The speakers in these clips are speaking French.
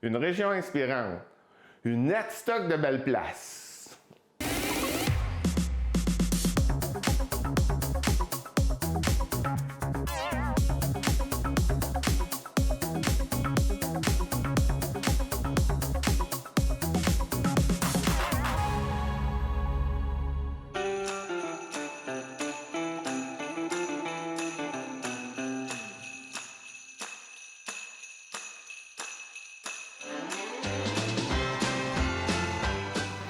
une région inspirante, une net stock de belles places.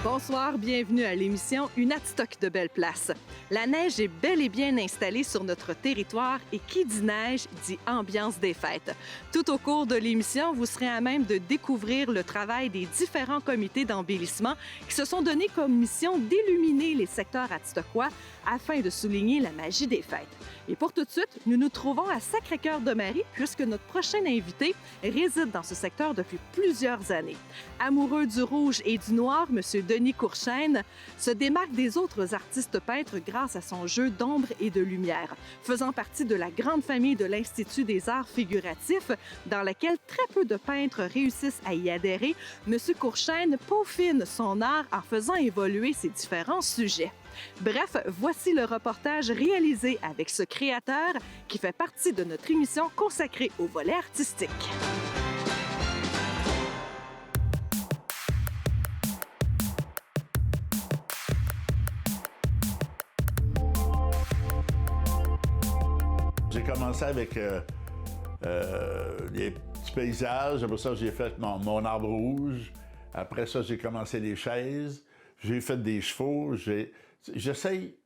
Bonsoir, bienvenue à l'émission Une stock de belles places. La neige est bel et bien installée sur notre territoire et qui dit neige dit ambiance des fêtes. Tout au cours de l'émission, vous serez à même de découvrir le travail des différents comités d'embellissement qui se sont donnés comme mission d'illuminer les secteurs atstockois afin de souligner la magie des fêtes. Et pour tout de suite, nous nous trouvons à Sacré-Cœur-de-Marie puisque notre prochain invité réside dans ce secteur depuis plusieurs années. Amoureux du rouge et du noir, M. Denis Courchaine se démarque des autres artistes peintres grâce à son jeu d'ombre et de lumière. Faisant partie de la grande famille de l'Institut des arts figuratifs, dans laquelle très peu de peintres réussissent à y adhérer, M. Courchaine peaufine son art en faisant évoluer ses différents sujets. Bref, voici le reportage réalisé avec ce créateur qui fait partie de notre émission consacrée au volet artistique. J'ai commencé avec les petits paysages. Après ça, j'ai fait mon arbre rouge. Après ça, j'ai commencé les chaises. J'ai fait des chevaux. J'essaye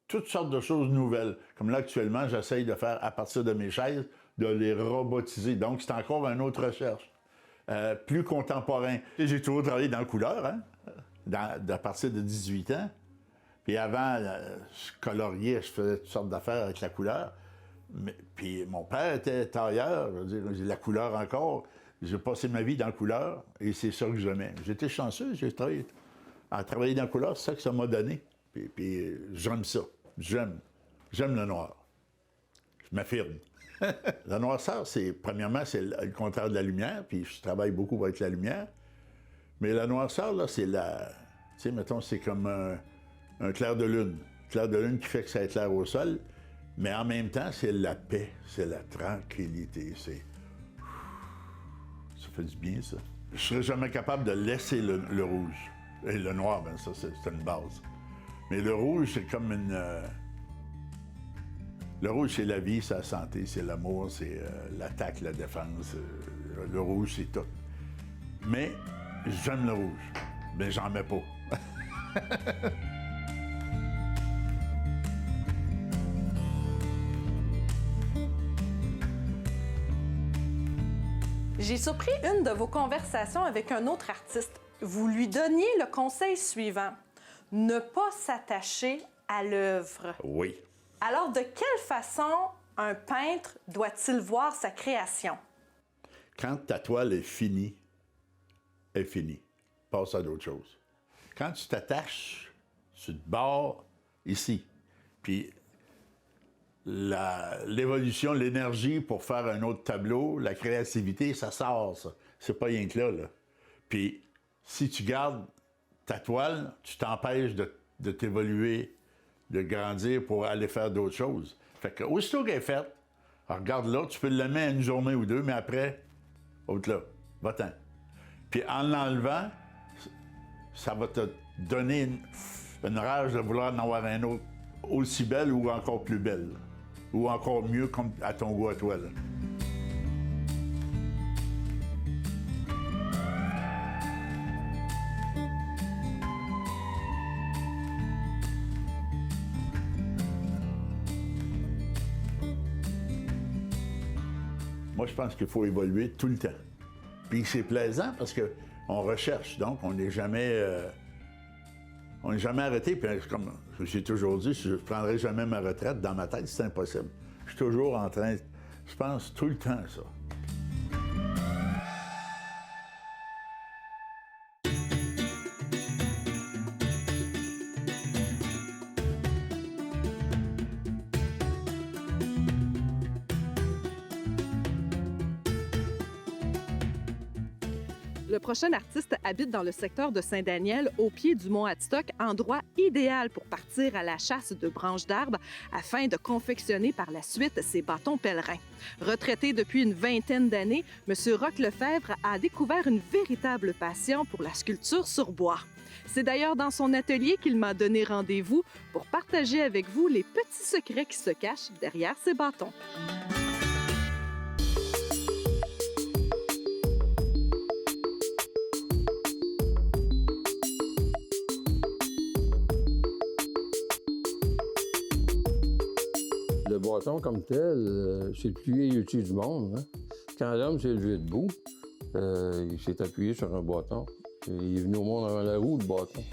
toutes sortes de choses nouvelles. Comme là, actuellement, j'essaye de faire, à partir de mes chaises, de les robotiser. Donc, c'est encore une autre recherche. Plus contemporain. J'ai toujours travaillé dans la couleur, hein, à partir de 18 ans. Puis avant, je coloriais, je faisais toutes sortes d'affaires avec la couleur. Puis mon père était tailleur, je veux dire, j'ai la couleur encore. J'ai passé ma vie dans la couleur et c'est ça que j'aimais. J'étais chanceux, j'ai travaillé dans la couleur, c'est ça que ça m'a donné. Puis j'aime ça. J'aime le noir. Je m'affirme. La noirceur, premièrement, c'est le contraire de la lumière, puis je travaille beaucoup avec la lumière. Mais la noirceur, là, c'est tu sais, mettons, c'est comme un clair de lune. Un clair de lune qui fait que ça éclaire au sol. Mais en même temps, c'est la paix, c'est la tranquillité, ça fait du bien, ça. Je serais jamais capable de laisser le rouge. Et le noir, ben ça, c'est une base. Mais le rouge, c'est comme le rouge, c'est la vie, c'est la santé, c'est l'amour, c'est l'attaque, la défense. Le rouge, c'est tout. Mais j'aime le rouge. Mais j'en mets pas. J'ai surpris une de vos conversations avec un autre artiste. Vous lui donniez le conseil suivant: ne pas s'attacher à l'œuvre. Oui. Alors, de quelle façon un peintre doit-il voir sa création? Quand ta toile est finie, elle est finie. Passe à d'autres choses. Quand tu t'attaches, tu te barres ici. Puis l'évolution, l'énergie pour faire un autre tableau, la créativité, ça sort, ça. C'est pas rien que là. Puis, si tu gardes ta toile, tu t'empêches de t'évoluer, de grandir pour aller faire d'autres choses. Fait que, aussitôt qu'elle est faite, regarde là, tu peux le mettre une journée ou deux, mais après, autre là, va-t'en. Puis, en l'enlevant, ça va te donner une rage de vouloir en avoir un autre aussi belle ou encore plus belle. Ou encore mieux, comme à ton goût à toi, là. Moi, je pense qu'il faut évoluer tout le temps. Puis c'est plaisant parce qu'on recherche, donc on n'est jamais arrêté. Puis comme j'ai toujours dit, je ne prendrai jamais ma retraite. Dans ma tête, c'est impossible. Je suis toujours en train, je pense tout le temps à ça. Le prochain artiste habite dans le secteur de Saint-Daniel, au pied du mont Hadstock, endroit idéal pour partir à la chasse de branches d'arbres afin de confectionner par la suite ses bâtons pèlerins. Retraité depuis une vingtaine d'années, M. Roch Lefebvre a découvert une véritable passion pour la sculpture sur bois. C'est d'ailleurs dans son atelier qu'il m'a donné rendez-vous pour partager avec vous les petits secrets qui se cachent derrière ses bâtons. Le bâton comme tel, c'est le plus vieil outil du monde. Hein. Quand l'homme s'est levé debout, il s'est appuyé sur un bâton. Il est venu au monde avant la roue, le bâton.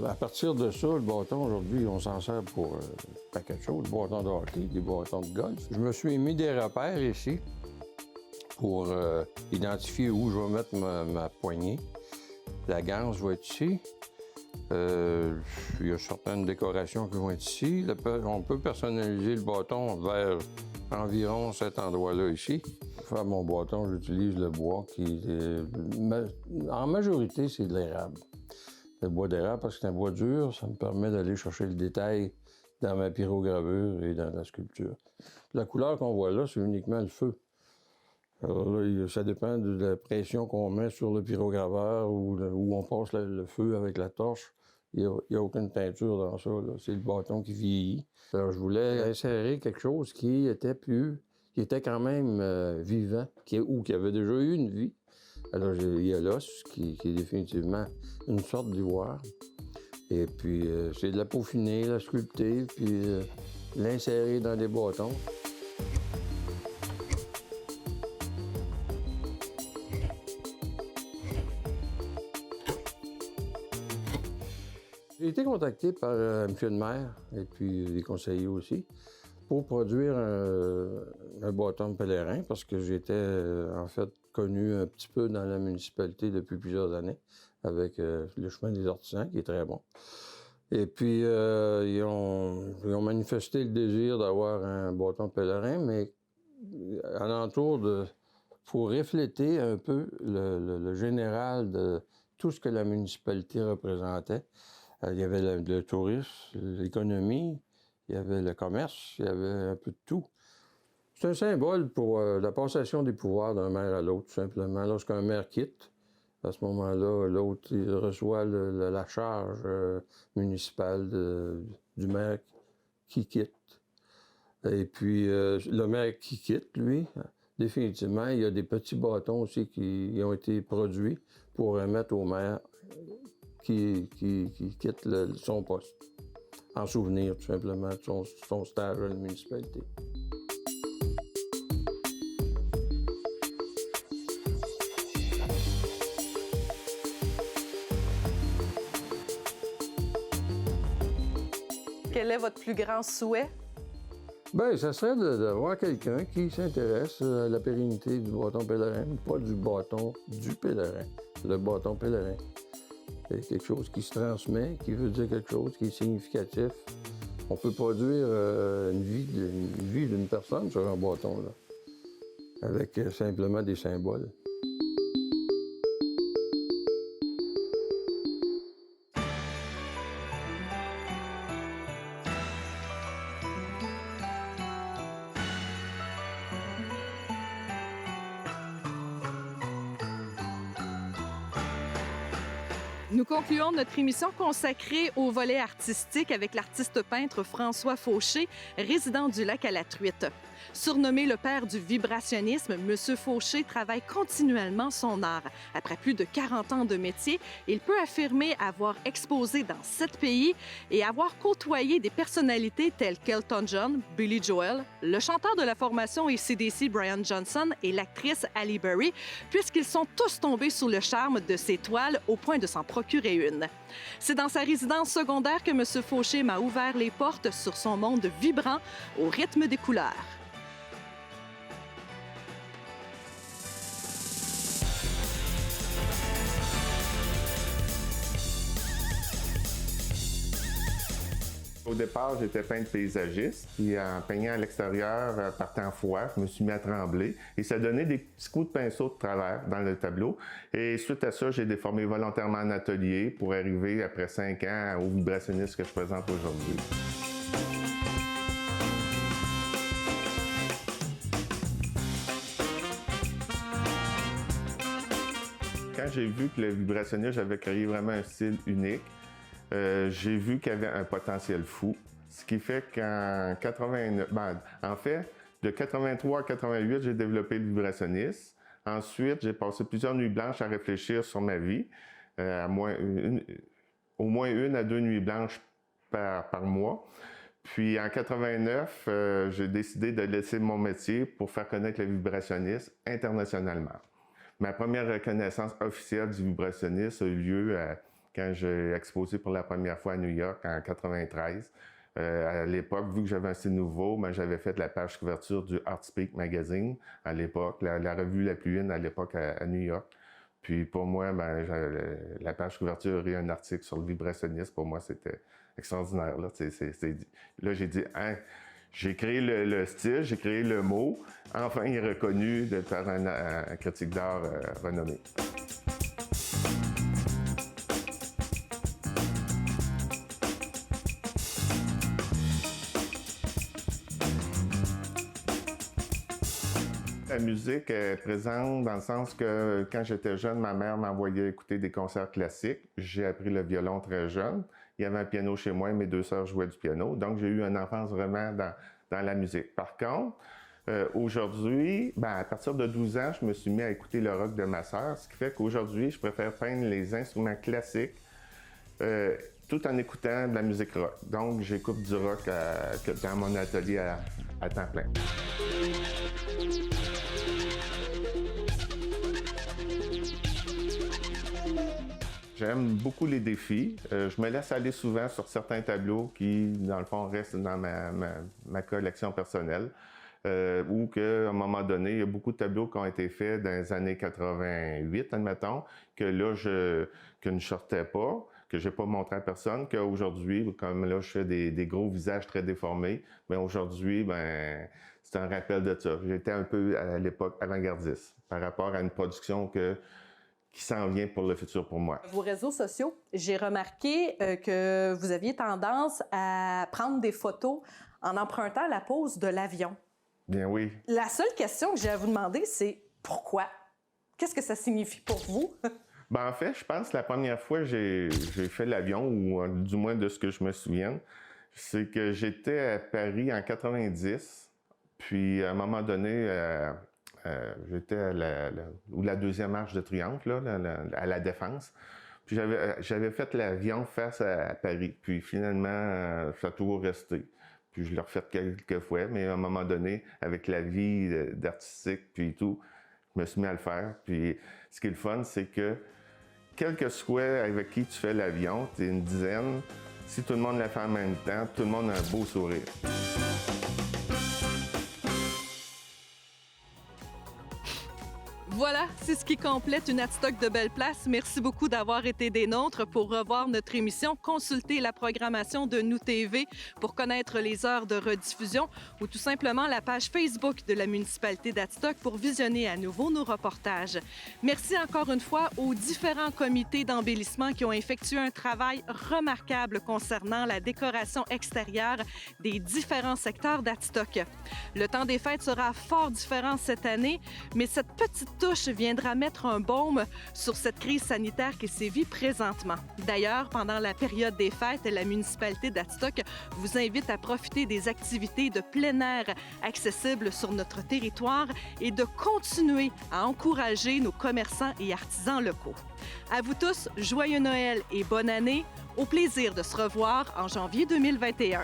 À partir de ça, le bâton, aujourd'hui, on s'en sert pour un paquet de choses. Des bâtons de hockey, des bâtons de golf. Je me suis mis des repères ici pour identifier où je vais mettre ma poignée. La ganse va être ici. Il y a certaines décorations qui vont être ici. On peut personnaliser le bâton vers environ cet endroit-là ici. Pour faire mon bâton, j'utilise le bois qui en majorité, c'est de l'érable. Le bois d'érable, parce que c'est un bois dur, ça me permet d'aller chercher le détail dans ma pyrogravure et dans la sculpture. La couleur qu'on voit là, c'est uniquement le feu. Alors là, ça dépend de la pression qu'on met sur le pyrograveur ou où on passe le feu avec la torche. Il n'y a aucune teinture dans ça. C'est le bâton qui vieillit. Alors, je voulais insérer quelque chose qui était quand même vivant, ou qui avait déjà eu une vie. Alors, il y a l'os, qui est définitivement une sorte d'ivoire. Et puis, c'est de la peaufiner, la sculpter, puis l'insérer dans des bâtons. J'ai été contacté par M. le maire et puis les conseillers aussi pour produire un bâton de pèlerin parce que j'étais en fait connu un petit peu dans la municipalité depuis plusieurs années avec le chemin des artisans qui est très bon. Et puis ils ont manifesté le désir d'avoir un bâton de pèlerin, mais alentour pour refléter un peu le général de tout ce que la municipalité représentait. Il y avait le tourisme, l'économie, il y avait le commerce, il y avait un peu de tout. C'est un symbole pour la passation des pouvoirs d'un maire à l'autre, tout simplement. Lorsqu'un maire quitte, à ce moment-là, l'autre il reçoit la charge municipale du maire qui quitte. Et puis, le maire qui quitte, lui, définitivement, il y a des petits bâtons aussi qui ont été produits pour remettre au maire qui quitte son poste, en souvenir tout simplement de son stage à la municipalité. Quel est votre plus grand souhait? Bien, ça serait d'avoir quelqu'un qui s'intéresse à la pérennité du bâton pèlerin, pas du bâton du pèlerin, le bâton pèlerin. C'est quelque chose qui se transmet, qui veut dire quelque chose, qui est significatif. On peut produire une vie d'une personne sur un bâton, là, avec simplement des symboles. Nous concluons notre émission consacrée au volet artistique avec l'artiste peintre François Fauché, résident du lac à la Truite. Surnommé le père du vibrationnisme, M. Fauché travaille continuellement son art. Après plus de 40 ans de métier, il peut affirmer avoir exposé dans 7 pays et avoir côtoyé des personnalités telles qu'Elton John, Billy Joel, le chanteur de la formation AC/DC Brian Johnson et l'actrice Halle Berry, puisqu'ils sont tous tombés sous le charme de ses toiles au point de s'en procurer une. C'est dans sa résidence secondaire que M. Fauché m'a ouvert les portes sur son monde vibrant au rythme des couleurs. Au départ, j'étais peintre paysagiste, puis en peignant à l'extérieur, par temps froid, je me suis mis à trembler et ça donnait des petits coups de pinceau de travers dans le tableau. Et suite à ça, j'ai déformé volontairement en atelier pour arriver, après 5 ans, au vibrationniste que je présente aujourd'hui. Quand j'ai vu que le vibrationniste avait créé vraiment un style unique, j'ai vu qu'il y avait un potentiel fou. Ce qui fait qu'en 89, en fait, de 83 à 88, j'ai développé le vibrationniste. Ensuite, j'ai passé plusieurs nuits blanches à réfléchir sur ma vie, au moins 1 à 2 nuits blanches par mois. Puis en 89, j'ai décidé de laisser mon métier pour faire connaître le vibrationniste internationalement. Ma première reconnaissance officielle du vibrationniste a eu lieu quand j'ai exposé pour la première fois à New York en 93. À l'époque, vu que j'avais un style nouveau, j'avais fait la page couverture du Artspeak Magazine à l'époque, la revue la plus in à l'époque à New York. Puis pour moi, la page couverture et un article sur le vibrationniste, pour moi, c'était extraordinaire. Là, j'ai dit, hein, j'ai créé le style, j'ai créé le mot. Enfin, il est reconnu par un critique d'art renommé. La musique est présente dans le sens que quand j'étais jeune, ma mère m'envoyait écouter des concerts classiques. J'ai appris le violon très jeune. Il y avait un piano chez moi et mes 2 sœurs jouaient du piano. Donc, j'ai eu une enfance vraiment dans la musique. Par contre, aujourd'hui, à partir de 12 ans, je me suis mis à écouter le rock de ma sœur, ce qui fait qu'aujourd'hui, je préfère peindre les instruments classiques tout en écoutant de la musique rock. Donc, j'écoute du rock dans mon atelier à temps plein. J'aime beaucoup les défis. Je me laisse aller souvent sur certains tableaux qui, dans le fond, restent dans ma collection personnelle. Ou qu'à un moment donné, il y a beaucoup de tableaux qui ont été faits dans les années 88, admettons, que là, que ne sortaient pas, que je n'ai pas montré à personne, qu'aujourd'hui, comme là, je fais des gros visages très déformés, mais aujourd'hui, c'est un rappel de ça. J'étais un peu, à l'époque, avant-gardiste par rapport à une production qui s'en vient pour le futur pour moi. Vos réseaux sociaux, j'ai remarqué que vous aviez tendance à prendre des photos en empruntant la pose de l'avion. Bien oui. La seule question que j'ai à vous demander, c'est pourquoi? Qu'est-ce que ça signifie pour vous? En fait, je pense que la première fois que j'ai fait l'avion, ou du moins de ce que je me souviens, c'est que j'étais à Paris en 90, puis à un moment donné, j'étais à la deuxième arche de triomphe, à la Défense. Puis j'avais fait l'avion face à Paris. Puis finalement, ça a toujours resté. Puis je l'ai refait quelques fois, mais à un moment donné, avec la vie d'artistique puis tout, je me suis mis à le faire. Puis ce qui est le fun, c'est que quel que soit avec qui tu fais l'avion, tu es une dizaine, si tout le monde le fait en même temps, tout le monde a un beau sourire. Voilà, c'est ce qui complète une Adstock de Belle Place. Merci beaucoup d'avoir été des nôtres. Pour revoir notre émission, consultez la programmation de Nous TV pour connaître les heures de rediffusion ou tout simplement la page Facebook de la municipalité d'Adstock pour visionner à nouveau nos reportages. Merci encore une fois aux différents comités d'embellissement qui ont effectué un travail remarquable concernant la décoration extérieure des différents secteurs d'Adstock. Le temps des fêtes sera fort différent cette année, mais cette petite touche viendra mettre un baume sur cette crise sanitaire qui sévit présentement. D'ailleurs, pendant la période des fêtes, la municipalité d'Adstock vous invite à profiter des activités de plein air accessibles sur notre territoire et de continuer à encourager nos commerçants et artisans locaux. À vous tous, joyeux Noël et bonne année. Au plaisir de se revoir en janvier 2021.